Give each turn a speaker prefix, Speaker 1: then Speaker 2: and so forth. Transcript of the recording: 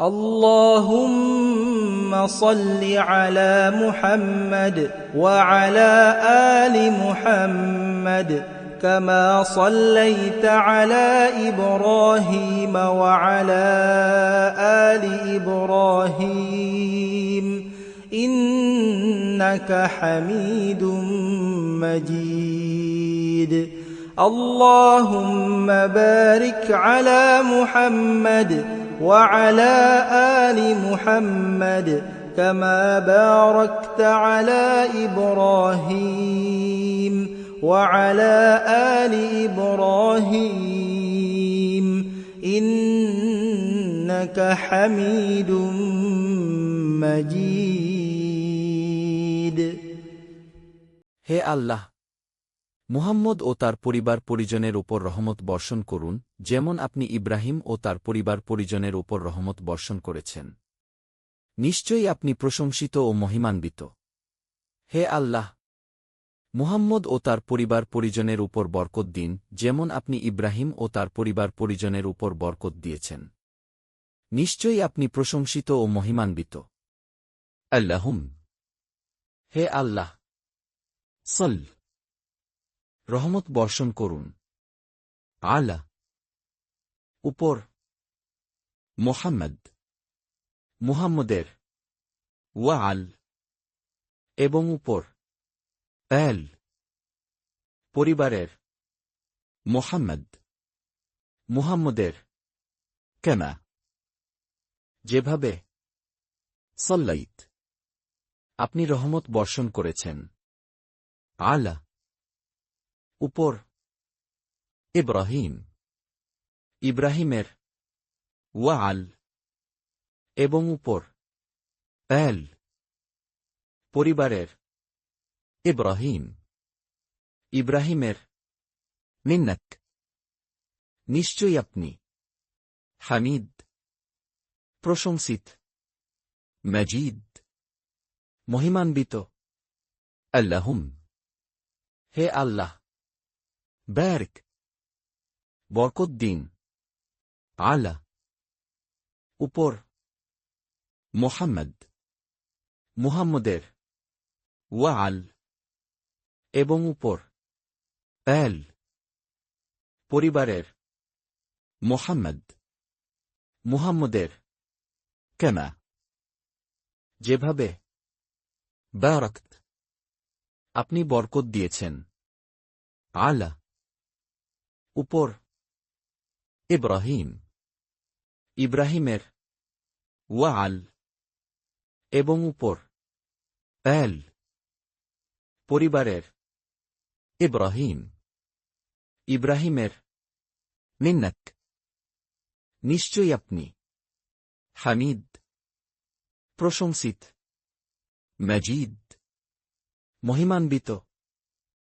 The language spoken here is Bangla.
Speaker 1: اللهم صل على محمد وعلى آل محمد كما صليت على إبراهيم وعلى آل إبراهيم إنك حميد مجيد. اللهم بارك على محمد وعلى آل محمد كما باركت على إبراهيم وعلى آل إبراهيم إنك حميد مجيد.
Speaker 2: হে আল্লাহ, মুহাম্মদ ও তার পরিবার পরিজনের উপর রহমত বর্ষণ করুন, যেমন আপনি ইব্রাহিম ও তার পরিবার পরিজনের উপর রহমত বর্ষণ করেছেন। নিশ্চয়ই আপনি প্রশংসিত ও মহিমান্বিত। হে আল্লাহ, মুহাম্মদ ও তার পরিবার পরিজনের উপর বরকত দিন, যেমন আপনি ইব্রাহিম ও তার পরিবার পরিজনের উপর বরকত দিয়েছেন। নিশ্চয়ই আপনি প্রশংসিত ও মহিমান্বিত। আল্লাহুম, হে আল্লাহ, সল, রহমত বর্ষণ করুন, আলা, উপর, মুহাম্মদ, মুহাম্মদের, ওয়াল, এবং উপর, আল, পরিবারের, মুহাম্মদ, মুহাম্মদের, কেমা, যেভাবে, সাল্লাইত, আপনি রহমত বর্ষণ করেছেন, আলা, উপর, ইব্রাহিম, ইব্রাহিমের, ওয়াল, এবং উপর, আল, পরিবারের, ইব্রাহিম, ইব্রাহিমের, মিন্নাক, নিশ্চয়ই আপনি, হামিদ, প্রশংসিত, মজিদ, মহিমান্বিত। আল্লাহুম, হে আল্লাহ, বারক, বরকত দিন, আলা, উপর, মুহাম্মদ, মুহাম্মদের, ওয়াল, এবং উপর, আল, পরিবারের, মুহাম্মদ, মুহাম্মদের, কেমা, যেভাবে, বারাকত, আপনি বরকত দিয়েছেন, আলা, উপর, ইব্রাহিম, ইব্রাহিমের, ওয়াল, এবং উপর, আল, পরিবারের, ইব্রাহিম, ইব্রাহিমের, মিন্নাক, নিশ্চয়ই আপনি, হামিদ, প্রশংসিত, মজিদ, মহিমান্বিত।